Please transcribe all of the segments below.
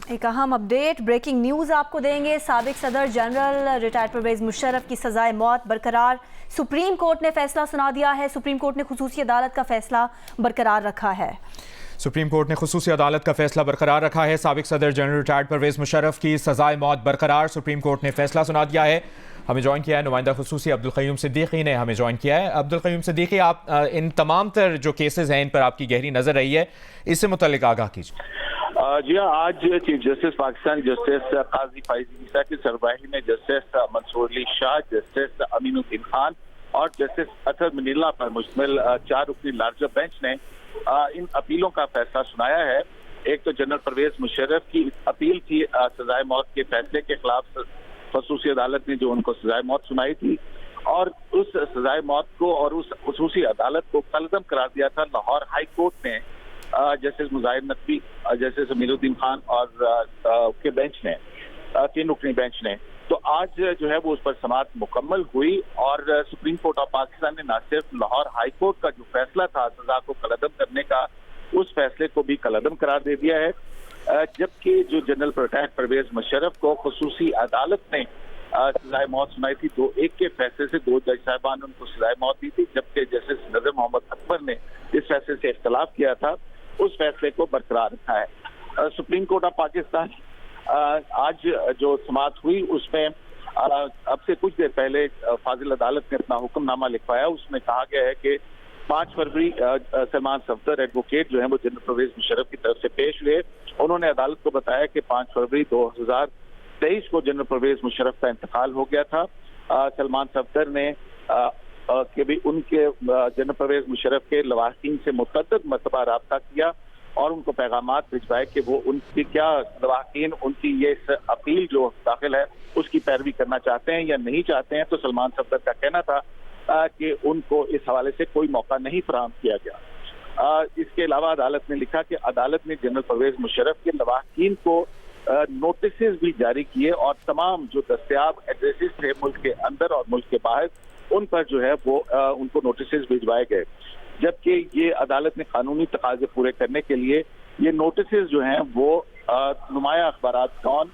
ایک اہم update breaking news آپ کو دیں گے۔ سابق صدر جنرل ریٹائرڈ پرویز مشرف کی سزائے موت برقرار، سپریم کورٹ نے فیصلہ سنا دیا ہے۔ سپریم کورٹ نے خصوصی عدالت کا فیصلہ برقرار رکھا ہے۔ سپریم کورٹ نے خصوصی عدالت کا فیصلہ برقرار رکھا ہے۔ سابق صدر جنرل ریٹائرڈ پرویز مشرف کی سزائے موت برقرار، سپریم کورٹ نے فیصلہ سنا دیا ہے۔ ہمیں جوائن کیا ہے نمائندہ خصوصی عبدالقیوم صدیقی نے ہمیں جوائن کیا ہے۔ عبدالقیوم صدیقی، آپ ان تمام تر جو کیسز ہیں ان پر آپ کی گہری نظر رہی ہے، اس سے متعلق آگاہ کیجیے۔ جی ہاں، آج چیف جسٹس پاکستان جسٹس قاضی فائز عیسیٰ کی سربراہی میں جسٹس منصور علی شاہ، جسٹس امین الدین خان اور جسٹس اطہر منیراللہ پر مشتمل 4 رکنی لارجر بینچ نے ان اپیلوں کا فیصلہ سنایا ہے۔ ایک تو جنرل پرویز مشرف کی اپیل تھی سزائے موت کے فیصلے کے خلاف، خصوصی عدالت نے جو ان کو سزائے موت سنائی تھی، اور اس سزائے موت کو اور اس خصوصی عدالت کو کالعدم قرار دیا تھا لاہور ہائی کورٹ نے جسٹس مظاہر نقوی، جسٹس امیر الدین خان اور کے بینچ نے، 3 رکنی بینچ نے۔ تو آج جو ہے وہ اس پر سماعت مکمل ہوئی اور سپریم کورٹ آف پاکستان نے نہ صرف لاہور ہائی کورٹ کا جو فیصلہ تھا سزا کو کالعدم کرنے کا، اس فیصلے کو بھی کالعدم قرار دے دیا ہے، جبکہ جو جنرل ریٹائرڈ پرویز مشرف کو خصوصی عدالت نے سزائے موت سنائی تھی 2-1 کے فیصلے سے 2 جج صاحبان نے ان کو سزائے موت دی تھی، جبکہ جسٹس نظر محمد اکبر نے اس فیصلے سے اختلاف کیا تھا، اس فیصلے کو برقرار رکھا ہے۔ سپریم کورٹ آف پاکستان آج جو سماعت ہوئی اس میں اب سے کچھ دیر پہلے فاضل عدالت نے اپنا حکم نامہ لکھوایا۔ اس میں کہا گیا ہے کہ 5 فروری سلمان صفدر ایڈوکیٹ جو ہیں وہ جنرل پرویز مشرف کی طرف سے پیش ہوئے۔ انہوں نے عدالت کو بتایا کہ 5 فروری 2023 کو جنرل پرویز مشرف کا انتقال ہو گیا تھا۔ سلمان صفدر نے کہ بھی ان کے جنرل پرویز مشرف کے لواحقین سے متعدد مرتبہ رابطہ کیا اور ان کو پیغامات بھجوائے کہ وہ ان کی کیا لواحقین ان کی یہ اپیل جو داخل ہے اس کی پیروی کرنا چاہتے ہیں یا نہیں چاہتے ہیں۔ تو سلمان صفدر کا کہنا تھا کہ ان کو اس حوالے سے کوئی موقع نہیں فراہم کیا گیا۔ اس کے علاوہ عدالت نے لکھا کہ عدالت نے جنرل پرویز مشرف کے لواحقین کو نوٹسز بھی جاری کیے اور تمام جو دستیاب ایڈریسز تھے ملک کے اندر اور ملک کے باہر، ان پر جو ہے وہ ان کو نوٹسز بھجوائے گئے، جبکہ یہ عدالت نے قانونی تقاضے پورے کرنے کے لیے یہ نوٹسز جو ہیں وہ نمایاں اخبارات ڈان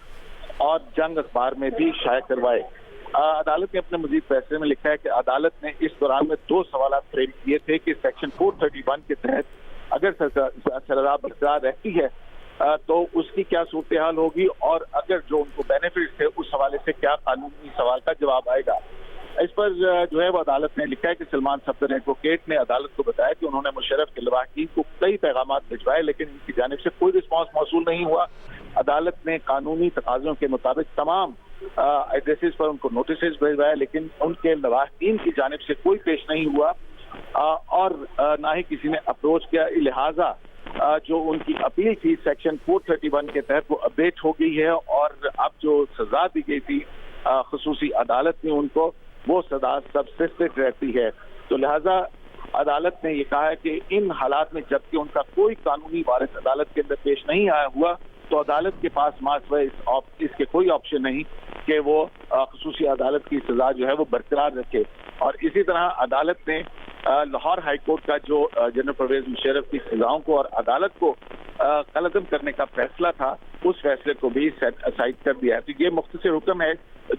اور جنگ اخبار میں بھی شائع کروائے۔ عدالت نے اپنے مزید فیصلے میں لکھا ہے کہ عدالت نے اس دوران میں 2 سوالات فریم کیے تھے کہ سیکشن 431 کے تحت اگر سزا برقرار رہتی ہے تو اس کی کیا صورتحال ہوگی، اور اگر جو ان کو بینیفٹس تھے اس حوالے سے کیا قانونی سوال کا جواب آئے گا۔ اس پر جو ہے وہ عدالت نے لکھا ہے کہ سلمان صفدر ایڈوکیٹ نے عدالت کو بتایا کہ انہوں نے مشرف کے لواحقین کو کئی پیغامات بھجوائے لیکن ان کی جانب سے کوئی رسپانس موصول نہیں ہوا۔ عدالت نے قانونی تقاضوں کے مطابق تمام ایڈریسز پر ان کو نوٹسز بھجوائے لیکن ان کے لواحقین کی جانب سے کوئی پیش نہیں ہوا اور نہ ہی کسی نے اپروچ کیا، لہٰذا جو ان کی اپیل تھی سیکشن 431 کے تحت وہ ابیٹ ہو گئی ہے اور اب جو سزا دی گئی تھی خصوصی عدالت نے ان کو، وہ سزا سبسسٹنٹ رہتی ہے۔ تو لہٰذا عدالت نے یہ کہا ہے کہ ان حالات میں جبکہ ان کا کوئی قانونی وارث عدالت کے اندر پیش نہیں آیا ہوا تو عدالت کے پاس ماسوائے اس کے کوئی آپشن نہیں کہ وہ خصوصی عدالت کی سزا جو ہے وہ برقرار رکھے۔ اور اسی طرح عدالت نے لاہور ہائی کورٹ کا جو جنرل پرویز مشرف کی سزاؤں کو اور عدالت کو کالعدم کرنے کا فیصلہ تھا اس فیصلے کو بھی سائڈ کر دیا ہے۔ تو یہ مختصر حکم ہے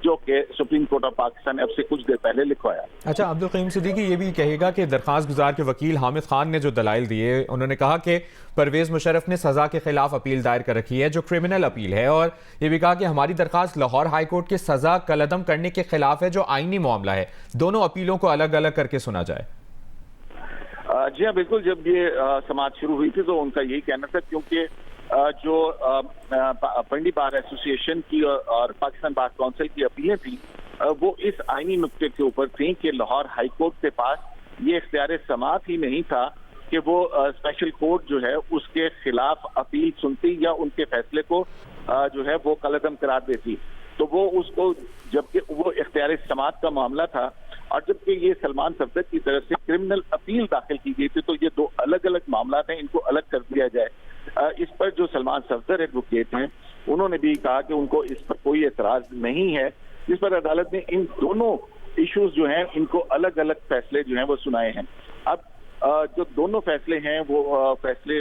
جو کہ سپریم کورٹ آف پاکستان نے اب سے کچھ دیر پہلے لکھوایا۔ اچھا عبدالقیوم صدیقی، یہ بھی کہے گا کہ درخواست گزار کے وکیل حامد خان نے جو دلائل دیے، انہوں نے کہا کہ پرویز مشرف نے سزا کے خلاف اپیل دائر کر رکھی ہے جو کرمنل اپیل ہے، اور یہ بھی کہا کہ ہماری درخواست لاہور ہائی کورٹ کے سزا کالعدم کرنے کے خلاف ہے جو آئینی معاملہ ہے، دونوں اپیلوں کو الگ الگ کر کے سنا جائے۔ جی ہاں بالکل، جب یہ سماعت شروع ہوئی تھی تو ان کا یہی کہنا تھا کیونکہ جو پنڈی بار ایسوسی ایشن کی اور پاکستان بار کونسل کی اپیلیں تھیں وہ اس آئینی نقطے کے اوپر تھیں کہ لاہور ہائی کورٹ کے پاس یہ اختیار سماعت ہی نہیں تھا کہ وہ اسپیشل کورٹ جو ہے اس کے خلاف اپیل سنتی یا ان کے فیصلے کو جو ہے وہ کالعدم قرار دیتی، تو وہ اس کو جبکہ وہ اختیار سماعت کا معاملہ تھا اور جبکہ یہ سلمان صفدر کی طرف سے کرمنل اپیل داخل کی گئی تھی تو یہ 2 الگ الگ معاملات ہیں، ان کو الگ کر دیا جائے۔ اس پر جو سلمان صفدر ایڈوکیٹ ہیں انہوں نے بھی کہا کہ ان کو اس پر کوئی اعتراض نہیں ہے، جس پر عدالت نے ان دونوں ایشوز جو ہیں ان کو الگ الگ فیصلے جو ہیں وہ سنائے ہیں۔ اب جو دونوں فیصلے ہیں وہ فیصلے